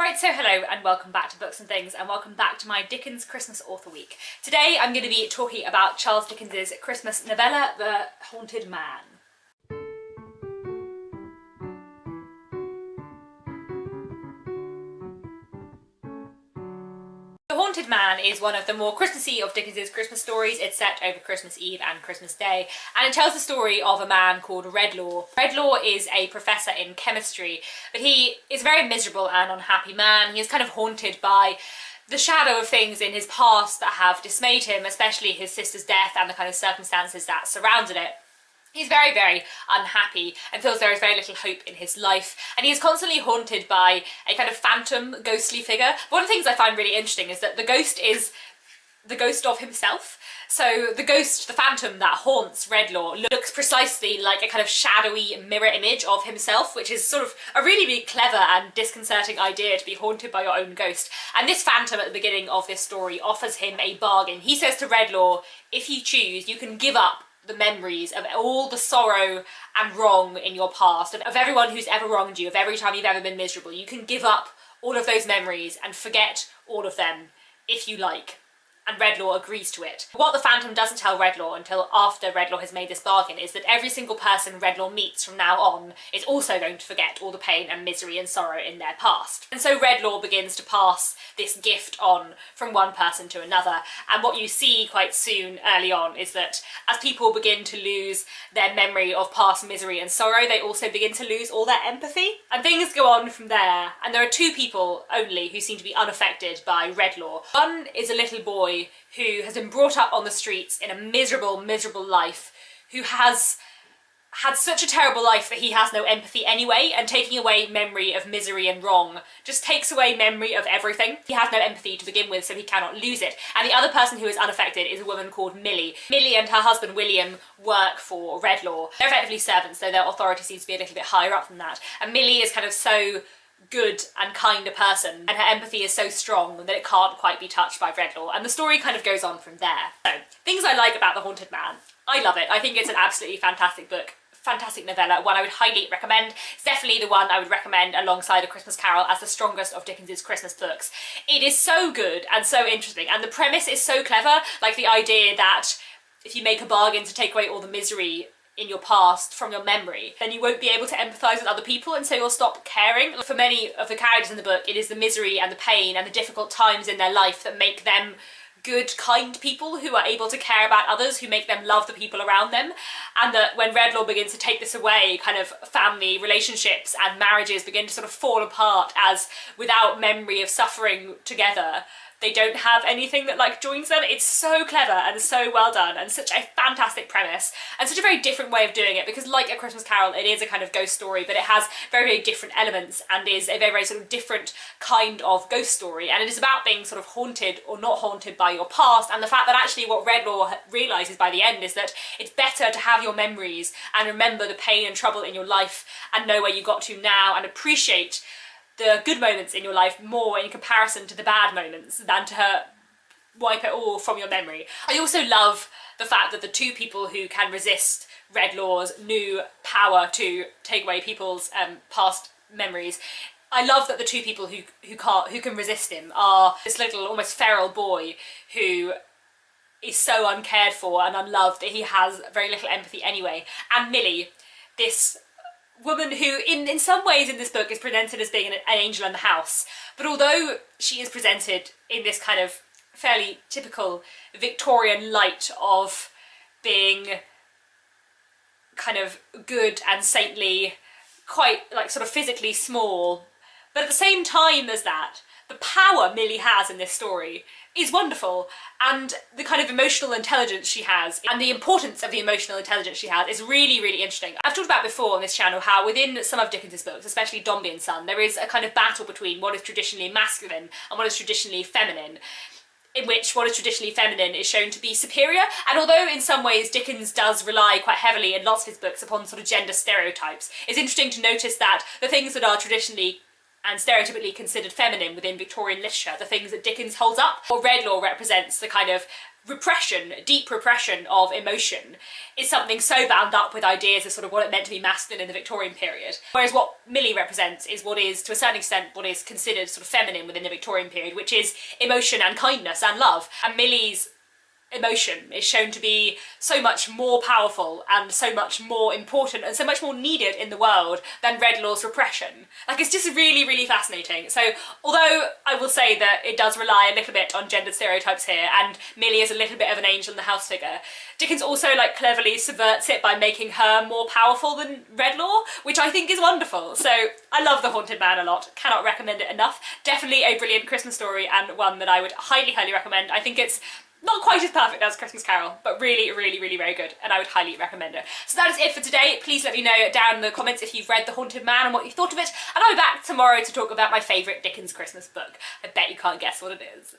Right, so hello and welcome back to Books and Things, and welcome back to my Dickens Christmas Author Week. Today I'm going to be talking about Charles Dickens's Christmas novella, The Haunted Man. The Haunted Man is one of the more Christmassy of Dickens's Christmas stories. It's set over Christmas Eve and Christmas Day, and it tells the story of a man called Redlaw. Redlaw is a professor in chemistry, but he is a very miserable and unhappy man. He is kind of haunted by the shadow of things in his past that have dismayed him, especially his sister's death and the kind of circumstances that surrounded it. He's very, very unhappy and feels there is very little hope in his life, and he is constantly haunted by a kind of phantom, ghostly figure. But one of the things I find really interesting is that the ghost is the ghost of himself. So the ghost, the phantom that haunts Redlaw, looks precisely like a kind of shadowy mirror image of himself, which is sort of a really, really clever and disconcerting idea, to be haunted by your own ghost. And this phantom at the beginning of this story offers him a bargain. He says to Redlaw, if you choose, you can give up the memories of all the sorrow and wrong in your past, of everyone who's ever wronged you, of every time you've ever been miserable. You can give up all of those memories and forget all of them if you like. And Redlaw agrees to it. What the Phantom doesn't tell Redlaw until after Redlaw has made this bargain is that every single person Redlaw meets from now on is also going to forget all the pain and misery and sorrow in their past. And so Redlaw begins to pass this gift on from one person to another. And what you see quite soon early on is that as people begin to lose their memory of past misery and sorrow, they also begin to lose all their empathy. And things go on from there. And there are two people only who seem to be unaffected by Redlaw. One is a little boy who has been brought up on the streets in a miserable, miserable life, who has had such a terrible life that he has no empathy anyway, and taking away memory of misery and wrong just takes away memory of everything. He has no empathy to begin with, so he cannot lose it. And the other person who is unaffected is a woman called Millie. Millie and her husband William work for Redlaw. They're effectively servants, though their authority seems to be a little bit higher up than that. And Millie is kind of so good and kind a person, and her empathy is so strong that it can't quite be touched by Redlaw, and the story kind of goes on from there. So, things I like about The Haunted Man. I love it. I think it's an absolutely fantastic book. Fantastic novella, one I would highly recommend. It's definitely the one I would recommend alongside A Christmas Carol as the strongest of Dickens's Christmas books. It is so good and so interesting, and the premise is so clever, like the idea that if you make a bargain to take away all the misery in your past from your memory, then you won't be able to empathise with other people, and so you'll stop caring. For many of the characters in the book, it is the misery and the pain and the difficult times in their life that make them good, kind people who are able to care about others, who make them love the people around them. And that when Redlaw begins to take this away, kind of family relationships and marriages begin to sort of fall apart, as without memory of suffering together, they don't have anything that like joins them. It's so clever and so well done, and such a fantastic premise, and such a very different way of doing it, because like A Christmas Carol, it is a kind of ghost story, but it has very, very different elements and is a very, very sort of different kind of ghost story. And it is about being sort of haunted or not haunted by your past, and the fact that actually what Redlaw realises by the end is that it's better to have your memories and remember the pain and trouble in your life and know where you got to now and appreciate the good moments in your life more in comparison to the bad moments than to wipe it all from your memory. I also love the fact that the two people who can resist Redlaw's new power to take away people's past memories, I love that the two people who can resist him are this little almost feral boy who is so uncared for and unloved that he has very little empathy anyway, and Millie, this woman who in some ways in this book is presented as being an angel in the house, but although she is presented in this kind of fairly typical Victorian light of being kind of good and saintly, quite like sort of physically small, but at the same time as that, the power Millie has in this story is wonderful, and the kind of emotional intelligence she has and the importance of the emotional intelligence she has is really, really interesting. I've talked about before on this channel how within some of Dickens's books, especially Dombey and Son, there is a kind of battle between what is traditionally masculine and what is traditionally feminine, in which what is traditionally feminine is shown to be superior. And although in some ways Dickens does rely quite heavily in lots of his books upon sort of gender stereotypes, it's interesting to notice that the things that are traditionally and stereotypically considered feminine within Victorian literature, the things that Dickens holds up. What Redlaw represents, the kind of repression, deep repression of emotion, is something so bound up with ideas of sort of what it meant to be masculine in the Victorian period. Whereas what Millie represents is what is, to a certain extent, what is considered sort of feminine within the Victorian period, which is emotion and kindness and love. And Millie's emotion is shown to be so much more powerful and so much more important and so much more needed in the world than Redlaw's repression. Like, it's just really, really fascinating. So although I will say that it does rely a little bit on gendered stereotypes here, and Millie is a little bit of an angel in the house figure, Dickens also like cleverly subverts it by making her more powerful than Redlaw, which I think is wonderful. So I love The Haunted Man a lot, cannot recommend it enough. Definitely a brilliant Christmas story, and one that I would highly, highly recommend. I think it's not quite as perfect as Christmas Carol, but really, really, really very good, and I would highly recommend it. So that is it for today. Please let me know down in the comments if you've read The Haunted Man and what you thought of it, and I'll be back tomorrow to talk about my favourite Dickens Christmas book. I bet you can't guess what it is.